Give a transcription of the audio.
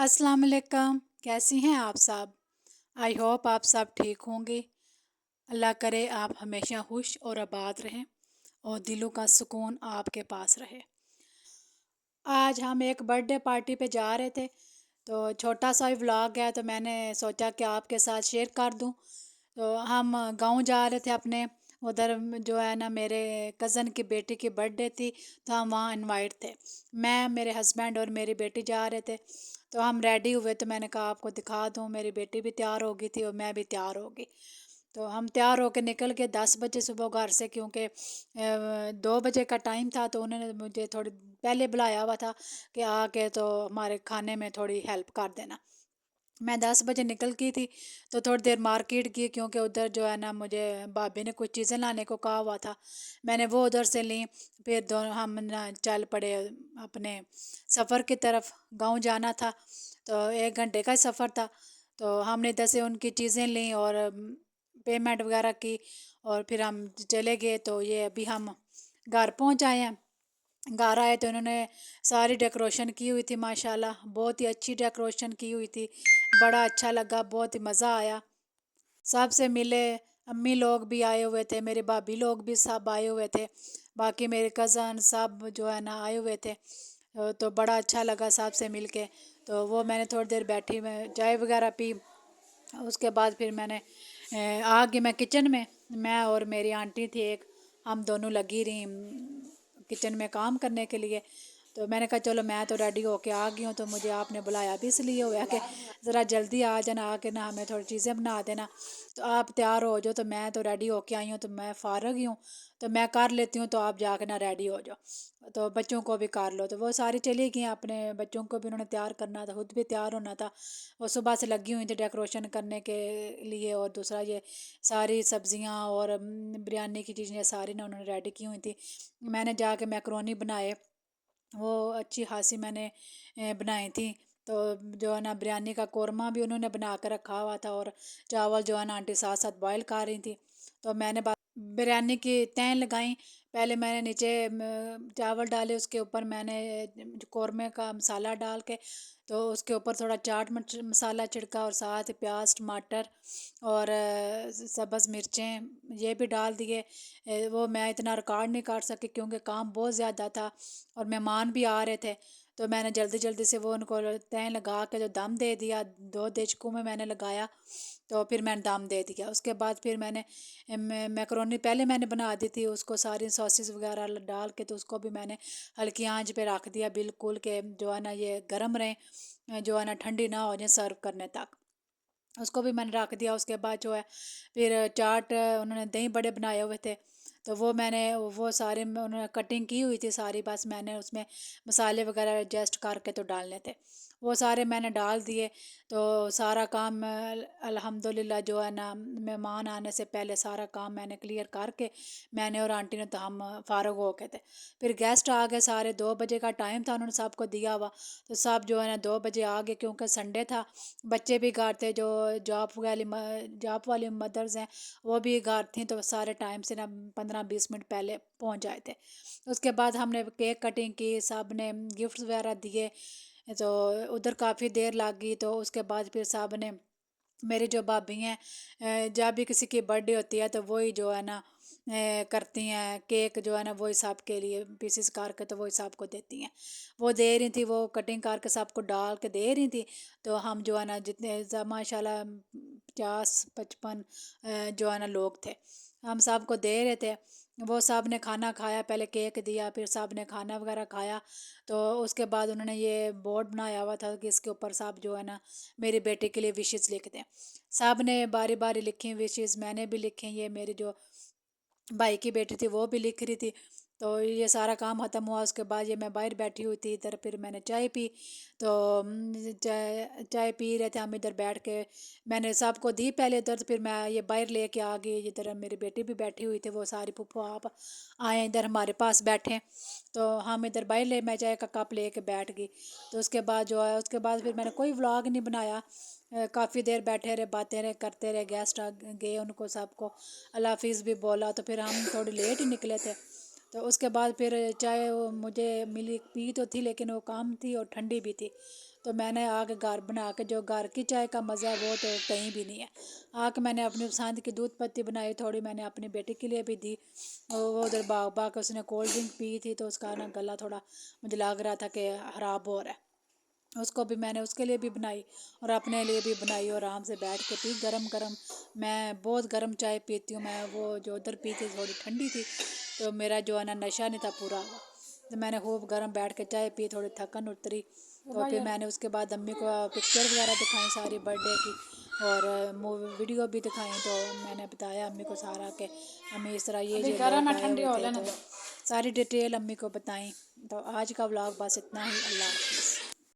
अस्सलाम वालेकुम। कैसी हैं आप सब? आई होप आप सब ठीक होंगे। अल्लाह करे आप हमेशा खुश और आबाद रहें और दिलों का सुकून आपके पास रहे। आज हम एक बर्थडे पार्टी पे जा रहे थे, तो छोटा सा ही व्लॉग है, तो मैंने सोचा कि आपके साथ शेयर कर दूं। तो हम गांव जा रहे थे अपने, उधर जो है ना मेरे कज़न की बेटी की बर्थडे थी, तो हम वहाँ इनवाइट थे। मैं, मेरे हस्बैंड और मेरी बेटी जा रहे थे। तो हम रेडी हुए, तो मैंने कहा आपको दिखा दूं, मेरी बेटी भी तैयार हो गई थी और मैं भी तैयार हो गई। तो हम तैयार होकर निकल गए 10 बजे सुबह घर से, क्योंकि 2 बजे का टाइम था। तो उन्होंने मुझे थोड़ी पहले बुलाया हुआ था कि आके तो हमारे खाने में थोड़ी हेल्प कर देना। मैं 10 बजे निकल गई थी, तो थोड़ी देर मार्केट की, क्योंकि उधर जो है ना मुझे भाभी ने कुछ चीज़ें लाने को कहा हुआ था। मैंने वो उधर से ली। फिर दोनों हम ना चल पड़े अपने सफ़र की तरफ। गांव जाना था, तो 1 घंटे का सफ़र था। तो हमने इधर से उनकी चीज़ें ली और पेमेंट वगैरह की, और फिर हम चले गए। तो ये अभी हम घर पहुंच आए हैं। घर आए तो इन्होंने सारी डेकोरेशन की हुई थी, माशाल्लाह बहुत ही अच्छी डेकोरेशन की हुई थी। बड़ा अच्छा लगा, बहुत ही मज़ा आया। सबसे मिले, अम्मी लोग भी आए हुए थे, मेरे भाभी लोग भी सब आए हुए थे, बाकी मेरे कज़न सब जो है ना आए हुए थे। तो बड़ा अच्छा लगा सबसे मिल के। तो वो मैंने थोड़ी देर बैठी, मैं चाय वगैरह पी। उसके बाद फिर मैंने आ गई मैं किचन में। मैं और मेरी आंटी थी एक, हम दोनों लगी रही किचन में काम करने के लिए। तो मैंने कहा चलो मैं तो रेडी होके आ गई हूँ, तो मुझे आपने बुलाया भी इसलिए हुआ कि ज़रा जल्दी आ जाना, आके ना हमें थोड़ी चीज़ें बना देना। तो आप तैयार हो जाओ, तो मैं तो रेडी होके आई हूँ, तो मैं फ़ारग ही हूँ, तो मैं कर लेती हूँ, तो आप जाके ना रेडी हो जाओ, तो बच्चों को भी कर लो। तो वो सारी चली गई, अपने बच्चों को भी उन्होंने तैयार करना था, खुद भी तैयार होना था। वो सुबह से लगी हुई थी डेकोरेशन करने के लिए। और दूसरा ये सारी सब्जियां और बिरयानी की चीज़ें सारी ना उन्होंने रेडी की हुई थी। मैंने जाके मैक्रोनी बनाए, वो अच्छी खासी मैंने बनाई थी। तो जो है ना बिरयानी का कोरमा भी उन्होंने बना कर रखा हुआ था, और चावल जो है ना आंटी साथ साथ बॉईल कर रही थी। तो मैंने बिरयानी की तह लगाई। पहले मैंने नीचे चावल डाले, उसके ऊपर मैंने कौरमे का मसाला डाल के, तो उसके ऊपर थोड़ा चाट मसाला छिड़का, और साथ ही प्याज टमाटर और सब्ज़ मिर्चें ये भी डाल दिए। वो मैं इतना रिकॉर्ड नहीं कर सकी, क्योंकि काम बहुत ज़्यादा था और मेहमान भी आ रहे थे। तो मैंने जल्दी जल्दी से वो उनको तय लगा के जो दम दे दिया, 2 देचकों में मैंने लगाया। तो फिर मैंने दम दे दिया। उसके बाद फिर मैंने मैकरोनी पहले मैंने बना दी थी, उसको सारी सॉसेस वगैरह डाल के, तो उसको भी मैंने हल्की आंच पे रख दिया, बिल्कुल के जो है ना ये गर्म रहे, जो है ना ठंडी ना हो जाए सर्व करने तक। उसको भी मैंने रख दिया। उसके बाद जो है फिर चाट, उन्होंने दही बड़े बनाए हुए थे, तो वो मैंने वो सारे उन्होंने कटिंग की हुई थी सारी, बस मैंने उसमें मसाले वगैरह एडजस्ट करके तो डालने थे, वो सारे मैंने डाल दिए। तो सारा काम अल्हम्दुलिल्लाह जो है ना मेहमान आने से पहले सारा काम मैंने क्लियर करके, मैंने और आंटी ने, तो हम फारग हो गए थे। फिर गेस्ट आ गए सारे, 2 बजे का टाइम था उन्होंने सबको दिया हुआ। तो सब जो है ना 2 बजे आ गए, क्योंकि संडे था। बच्चे भी घर थे, जो जॉब वाली मदर्स हैं वो भी घर थी, तो सारे टाइम से ना 15-20 मिनट पहले पहुंच जाए थे। उसके बाद हमने केक कटिंग की, सब ने गिफ्ट्स वगैरह दिए। तो उधर काफ़ी देर लग गई। तो उसके बाद फिर सब ने, मेरी जो भाभी हैं, जब भी किसी की बर्थडे होती है तो वही जो है ना करती हैं केक, जो है ना वही सब के लिए पीसेस करके, तो वही सबको देती हैं। वो दे रही थी, वो कटिंग करके सबको डाल के दे रही थी। तो हम जो है ना जितने माशाल्लाह 50-55 जो है ना लोग थे, हम सबको दे रहे थे। वो सब ने खाना खाया, पहले केक दिया, फिर सब ने खाना वगैरह खाया। तो उसके बाद उन्होंने ये बोर्ड बनाया हुआ था कि इसके ऊपर सब जो है ना मेरी बेटी के लिए विशेस लिख दें। सब ने बारी बारी लिखी विशेस, मैंने भी लिखे, ये मेरी जो भाई की बेटी थी वो भी लिख रही थी। तो ये सारा काम ख़त्म हुआ। उसके बाद ये मैं बाहर बैठी हुई थी इधर, फिर मैंने चाय पी। तो चाय चाय पी रहे थे हम इधर बैठ के, मैंने सबको दी पहले इधर, तो फिर मैं ये बाहर लेके आ गई। इधर मेरी बेटी भी बैठी हुई थी, वो सारी पुप्पो आप आए इधर हमारे पास बैठे। तो हम इधर बाहर ले, मैं चाय का कप लेके बैठ गई। तो उसके बाद जो है, उसके बाद फिर मैंने कोई व्लॉग नहीं बनाया। काफ़ी देर बैठे रहे, बातें रहे करते रहे, गेस्ट आ गए, उनको सबको अल्लाह हाफिज़ भी बोला। तो फिर हम थोड़ी लेट ही निकले थे। तो उसके बाद फिर चाय वो मुझे मिली, पी तो थी लेकिन वो काम थी और ठंडी भी थी। تو میں نے آ کے گھر بنا کے، جو گھر کی چائے کا مزہ ہے وہ تو کہیں بھی نہیں ہے۔ آ کے میں نے اپنی پسند کی دودھ پتی بنائی، تھوڑی میں نے اپنی بیٹی کے لیے بھی دی، وہ ادھر باغ کے اس نے کولڈ ڈرنک پی تھی تو اس کا نا گلا تھوڑا مجھے لگ رہا تھا کہ خراب ہو رہا ہے، اس کو بھی میں نے اس کے لیے بھی بنائی اور اپنے لیے بھی بنائی، اور آرام سے بیٹھ کے پی گرم گرم۔ میں بہت گرم چائے پیتی ہوں، میں وہ جو ادھر پی تھی تھوڑی ٹھنڈی تھی تو میرا جو ہے نا نشہ نہیں تھا پورا ہوا، تو میں نے خوب گرم بیٹھ کے چائے پی، تھوڑی تھکن اتری، تو پھر میں نے اس کے بعد امی کو پکچر وغیرہ دکھائیں ساری برتھ ڈے کی، اور ویڈیو بھی دکھائیں، تو میں نے بتایا امی کو سارا کہ امی اس طرح یہ لوگ آئے ہوئے تھے، تو ساری ڈیٹیل امی کو بتائیں۔ تو آج کا ولاگ بس اتنا ہی، اللہ حافظ۔